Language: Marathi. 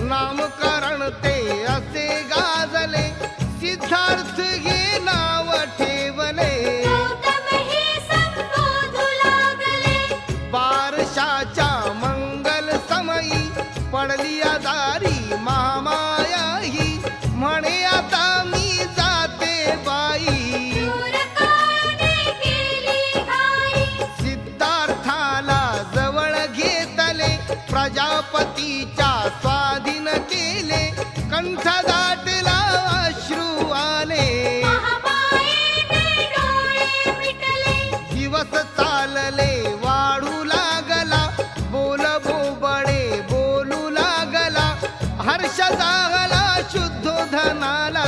नामकरण ते असे गाजले, सिद्धार्थ हे नाव ठेवले. बारशाच्या मंगल समयी पडली आजारी महामाया ही, म्हणे आता मी जाते बाई. सिद्धार्थाला जवळ घेतले, प्रजापतीच्या स्वाधीन केले, कंठ दाटला अश्रू आले. दिवस चालले वाढू लागला, बोल बोबडे बोलू लागला, हर्ष जागला शुद्धोधनाला.